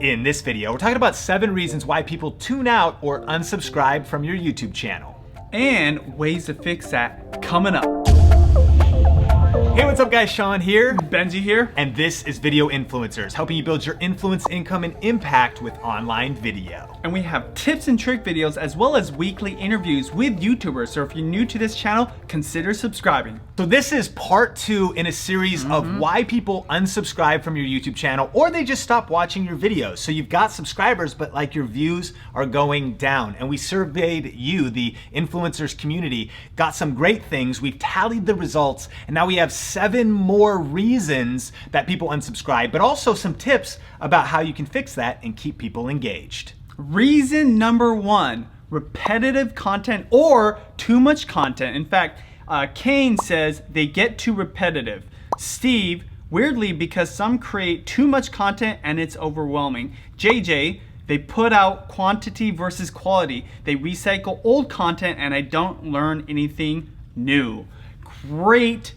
In this video, we're talking about 7 reasons why people tune out or unsubscribe from your YouTube channel. And ways to fix that coming up. Hey, what's up guys? Sean here. Benji here. And this is Video Influencers, helping you build your influence, income, and impact with online video. And we have tips and trick videos as well as weekly interviews with YouTubers. So if you're new to this channel, consider subscribing. So this is part 2 in a series of why people unsubscribe from your YouTube channel or they just stop watching your videos. So you've got subscribers, but like your views are going down. And we surveyed you, the influencers community, got some great things. We've tallied the results, and now we have 7 more reasons that people unsubscribe, but also some tips about how you can fix that and keep people engaged. Reason number 1, repetitive content or too much content. In fact, Kane says they get too repetitive. Steve, weirdly, because some create too much content and it's overwhelming. JJ, they put out quantity versus quality. They recycle old content and I don't learn anything new. Great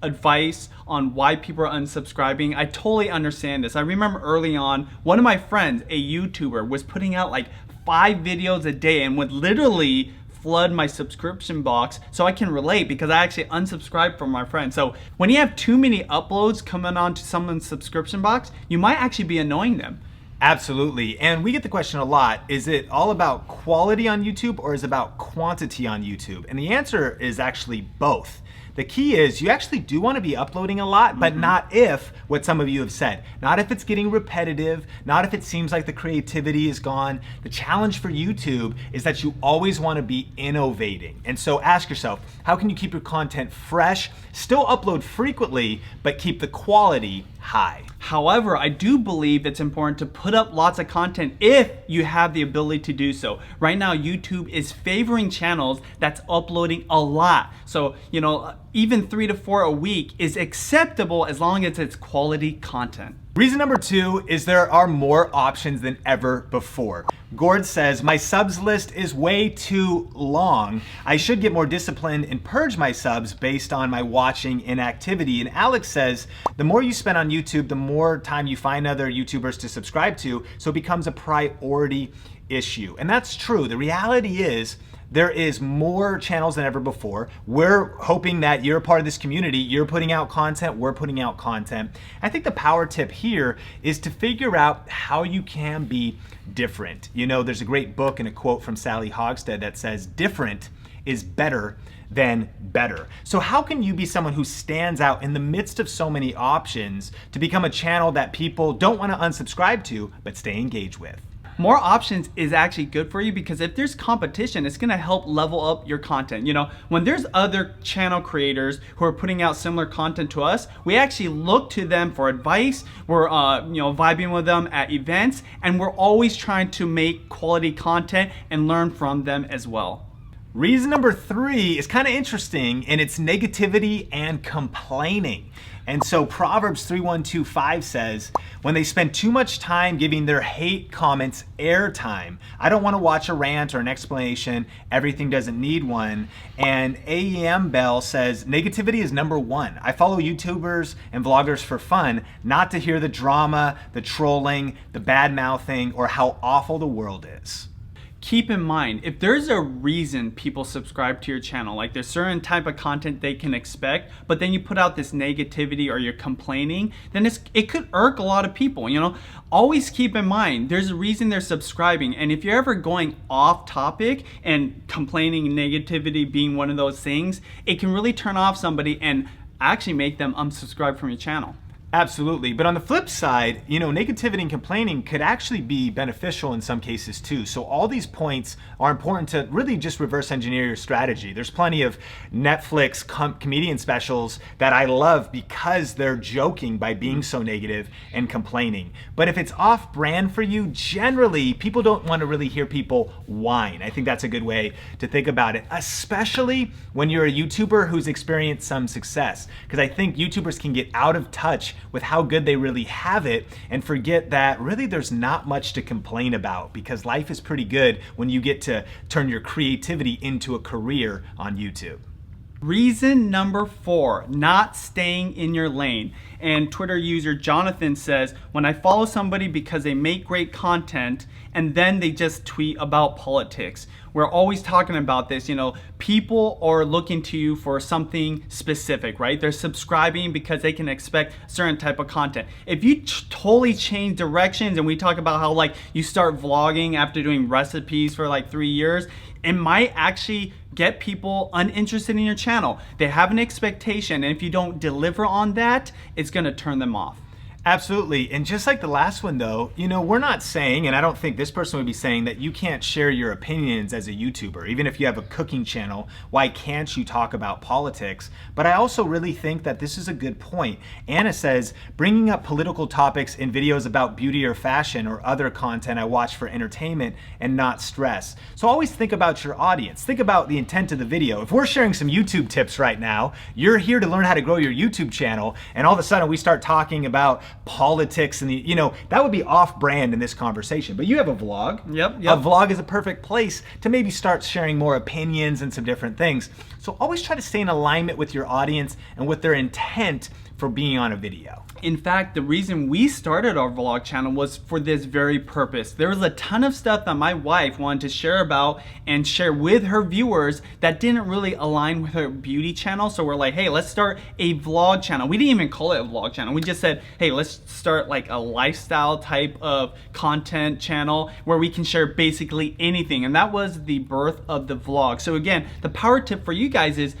advice on why people are unsubscribing. I totally understand this. I remember early on, one of my friends, a YouTuber, was putting out like 5 videos a day and would literally flood my subscription box. So I can relate because I actually unsubscribed from my friend. So when you have too many uploads coming onto someone's subscription box, you might actually be annoying them. Absolutely, and we get the question a lot, is it all about quality on YouTube or is it about quantity on YouTube? And the answer is actually both. The key is you actually do want to be uploading a lot, but not if what some of you have said. Not if it's getting repetitive, not if it seems like the creativity is gone. The challenge for YouTube is that you always want to be innovating. And so ask yourself, how can you keep your content fresh, still upload frequently, but keep the quality high? However, I do believe it's important to put up lots of content if you have the ability to do so. Right now, YouTube is favoring channels that's uploading a lot. So, even 3 to 4 a week is acceptable as long as it's quality content. Reason number 2 is there are more options than ever before. Gord says, my subs list is way too long. I should get more disciplined and purge my subs based on my watching inactivity. And Alex says, the more you spend on YouTube, the more time you find other YouTubers to subscribe to, so it becomes a priority issue. And that's true. The reality is, there is more channels than ever before. We're hoping that you're a part of this community. You're putting out content, we're putting out content. I think the power tip here is to figure out how you can be different. There's a great book and a quote from Sally Hogstead that says, different is better than better. So how can you be someone who stands out in the midst of so many options to become a channel that people don't want to unsubscribe to, but stay engaged with? More options is actually good for you because if there's competition, it's gonna help level up your content. When there's other channel creators who are putting out similar content to us, we actually look to them for advice. We're vibing with them at events, and we're always trying to make quality content and learn from them as well. Reason number 3 is kind of interesting, and it's negativity and complaining. And so Proverbs 3:1-5 says, when they spend too much time giving their hate comments airtime, I don't want to watch a rant or an explanation, everything doesn't need one. And AEM Bell says, negativity is number 1. I follow YouTubers and vloggers for fun, not to hear the drama, the trolling, the bad mouthing, or how awful the world is. Keep in mind, if there's a reason people subscribe to your channel, like there's certain type of content they can expect, but then you put out this negativity or you're complaining, then it could irk a lot of people. Always keep in mind, there's a reason they're subscribing. And if you're ever going off topic and complaining, negativity being one of those things, it can really turn off somebody and actually make them unsubscribe from your channel. Absolutely, but on the flip side, negativity and complaining could actually be beneficial in some cases too. So all these points are important to really just reverse engineer your strategy. There's plenty of Netflix comedian specials that I love because they're joking by being so negative and complaining. But if it's off brand for you, generally people don't want to really hear people whine. I think that's a good way to think about it, especially when you're a YouTuber who's experienced some success. Because I think YouTubers can get out of touch with how good they really have it and forget that really there's not much to complain about because life is pretty good when you get to turn your creativity into a career on YouTube. Reason number 4, not staying in your lane. And Twitter user Jonathan says, when I follow somebody because they make great content and then they just tweet about politics. We're always talking about this, people are looking to you for something specific, right? They're subscribing because they can expect certain type of content. If you totally change directions, and we talk about how you start vlogging after doing recipes for 3 years, it might actually get people uninterested in your channel. They have an expectation, and if you don't deliver on that, it's gonna turn them off. Absolutely. And just like the last one though, we're not saying, and I don't think this person would be saying, that you can't share your opinions as a YouTuber. Even if you have a cooking channel, why can't you talk about politics? But I also really think that this is a good point. Anna says, bringing up political topics in videos about beauty or fashion or other content I watch for entertainment and not stress. So always think about your audience. Think about the intent of the video. If we're sharing some YouTube tips right now, you're here to learn how to grow your YouTube channel, and all of a sudden we start talking about politics and that would be off brand in this conversation. But you have a vlog. Yep. A vlog is a perfect place to maybe start sharing more opinions and some different things. So always try to stay in alignment with your audience and with their intent for being on a video. In fact, the reason we started our vlog channel was for this very purpose. There was a ton of stuff that my wife wanted to share about and share with her viewers that didn't really align with her beauty channel. So we're like, hey, let's start a vlog channel. We didn't even call it a vlog channel. We just said, hey, let's start a lifestyle type of content channel where we can share basically anything. And that was the birth of the vlog. So again, the power tip for you guys is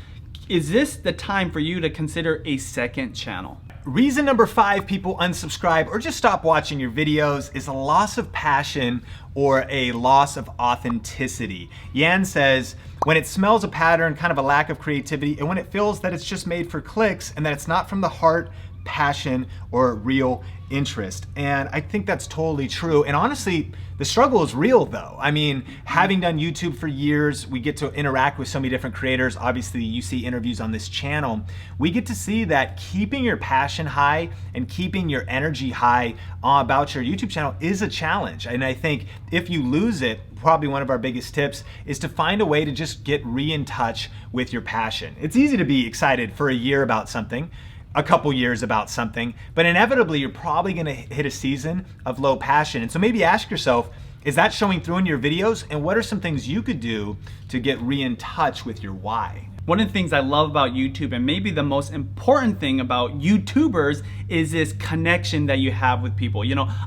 this the time for you to consider a second channel? Reason number 5 people unsubscribe or just stop watching your videos is a loss of passion or a loss of authenticity. Yan says, when it smells a pattern, kind of a lack of creativity, and when it feels that it's just made for clicks and that it's not from the heart, passion, or real interest. And I think that's totally true. And honestly, the struggle is real though. I mean, having done YouTube for years, we get to interact with so many different creators. Obviously, you see interviews on this channel. We get to see that keeping your passion high and keeping your energy high about your YouTube channel is a challenge. And I think if you lose it, probably one of our biggest tips is to find a way to just get in touch with your passion. It's easy to be excited for a year about something, a couple years about something, but inevitably you're probably gonna hit a season of low passion. And so maybe ask yourself, is that showing through in your videos? And what are some things you could do to get in touch with your why? One of the things I love about YouTube, and maybe the most important thing about YouTubers, is this connection that you have with people.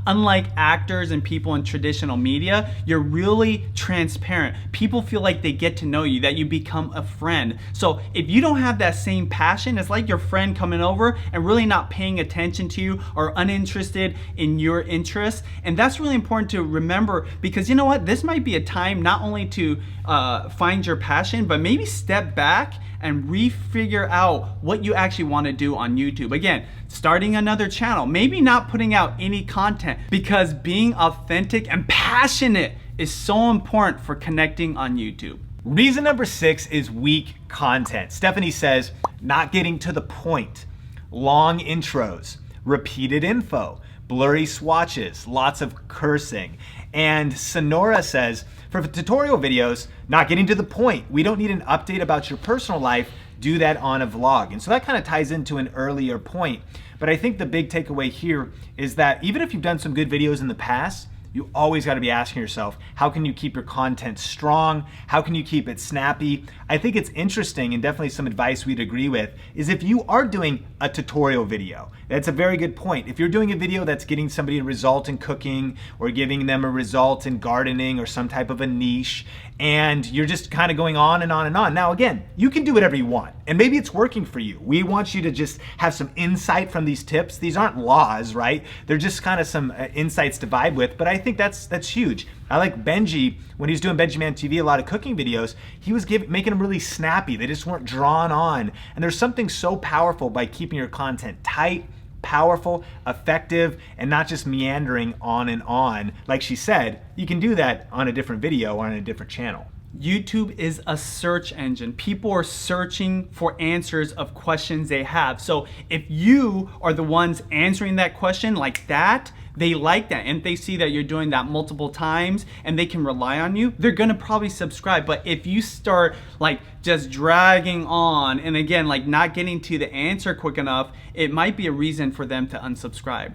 Unlike actors and people in traditional media, you're really transparent. People feel like they get to know you, that you become a friend. So if you don't have that same passion, it's like your friend coming over and really not paying attention to you or uninterested in your interests. And that's really important to remember, because you know what? This might be a time not only to find your passion, but maybe step back and refigure out what you actually want to do on YouTube. Again, starting another channel, maybe not putting out any content, because being authentic and passionate is so important for connecting on YouTube. Reason number 6 is weak content. Stephanie says, not getting to the point, long intros, repeated info, blurry swatches, lots of cursing. And Sonora says, for tutorial videos, not getting to the point. We don't need an update about your personal life. Do that on a vlog. And so that kind of ties into an earlier point. But I think the big takeaway here is that even if you've done some good videos in the past, you always got to be asking yourself, how can you keep your content strong? How can you keep it snappy? I think it's interesting, and definitely some advice we'd agree with, is if you are doing a tutorial video, that's a very good point. If you're doing a video that's getting somebody a result in cooking or giving them a result in gardening or some type of a niche, and you're just kind of going on and on and on. Now again, you can do whatever you want, and maybe it's working for you. We want you to just have some insight from these tips. These aren't laws, right? They're just kind of some insights to vibe with, but I think that's huge. I like Benji, when he was doing Benji Man TV, a lot of cooking videos, he was making them really snappy. They just weren't drawn on. And there's something so powerful by keeping your content tight, powerful, effective, and not just meandering on and on. Like she said, you can do that on a different video or on a different channel. YouTube is a search engine. People are searching for answers of questions they have. So if you are the ones answering that question like that, they like that. And if they see that you're doing that multiple times and they can rely on you, they're gonna probably subscribe. But if you start like just dragging on and again, like not getting to the answer quick enough, it might be a reason for them to unsubscribe.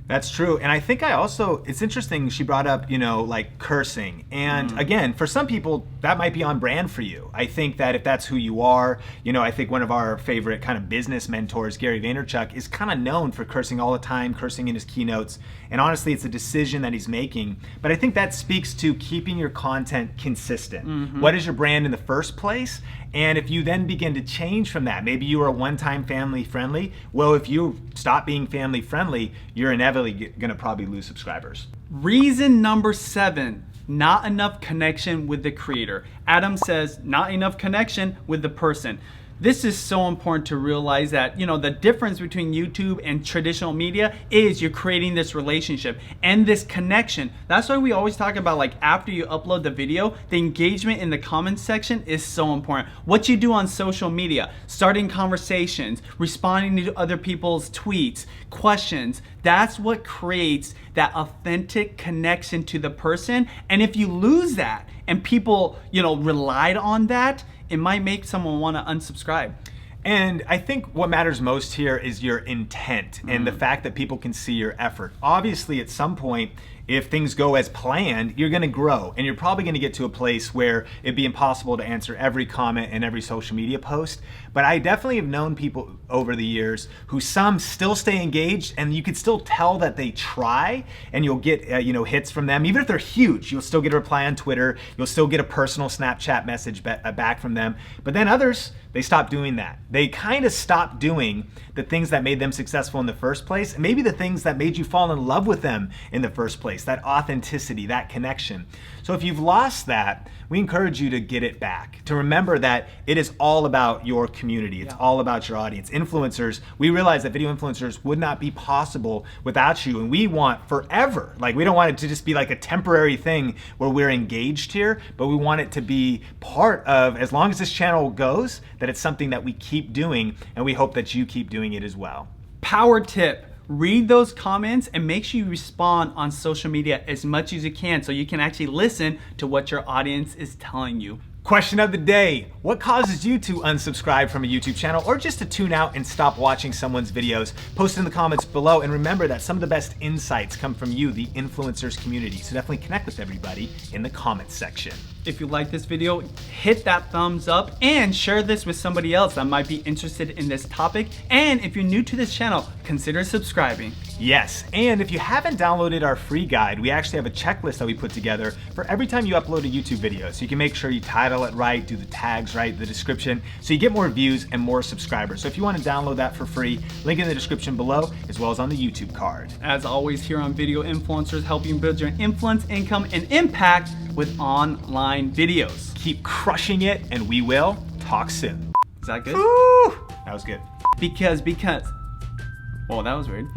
That's true. And I think it's interesting she brought up, like cursing. And again, for some people, that might be on brand for you. I think that if that's who you are, I think one of our favorite kind of business mentors, Gary Vaynerchuk, is kind of known for cursing all the time, cursing in his keynotes. And honestly, it's a decision that he's making. But I think that speaks to keeping your content consistent. What is your brand in the first place? And if you then begin to change from that, maybe you were a one-time family friendly. Well, if you stop being family friendly, you're inevitably gonna probably lose subscribers. Reason number 7, not enough connection with the creator. Adam says, not enough connection with the person. This is so important to realize that, the difference between YouTube and traditional media is you're creating this relationship and this connection. That's why we always talk about, like, after you upload the video, the engagement in the comments section is so important. What you do on social media, starting conversations, responding to other people's tweets, questions, that's what creates that authentic connection to the person. And if you lose that and people, relied on that, it might make someone want to unsubscribe. And I think what matters most here is your intent and the fact that people can see your effort. Obviously, at some point, if things go as planned, you're gonna grow and you're probably gonna get to a place where it'd be impossible to answer every comment and every social media post. But I definitely have known people over the years who some still stay engaged and you could still tell that they try and you'll get hits from them. Even if they're huge, you'll still get a reply on Twitter, you'll still get a personal Snapchat message back from them. But then others, they stop doing that. They kind of stop doing the things that made them successful in the first place, and maybe the things that made you fall in love with them in the first place, that authenticity, that connection. So if you've lost that, we encourage you to get it back, to remember that it is all about your community. It's all about your audience. Influencers, we realize that video influencers would not be possible without you, and we want forever. Like, we don't want it to just be like a temporary thing where we're engaged here, but we want it to be part of, as long as this channel goes, that it's something that we keep doing, and we hope that you keep doing it as well. Power tip. Read those comments and make sure you respond on social media as much as you can so you can actually listen to what your audience is telling you. Question of the day: what causes you to unsubscribe from a YouTube channel or just to tune out and stop watching someone's videos? Post in the comments below, and remember that some of the best insights come from you, the influencers community. So definitely connect with everybody in the comments section. If you like this video, hit that thumbs up and share this with somebody else that might be interested in this topic. And if you're new to this channel, consider subscribing. Yes, and if you haven't downloaded our free guide, we actually have a checklist that we put together for every time you upload a YouTube video. So you can make sure you title it right, do the tags right, the description, so you get more views and more subscribers. So if you want to download that for free, link in the description below, as well as on the YouTube card. As always, here on Video Influencers, helping build your influence, income, and impact with online videos. Keep crushing it, and we will talk soon. Is that good? Woo! That was good. Because, well, that was weird.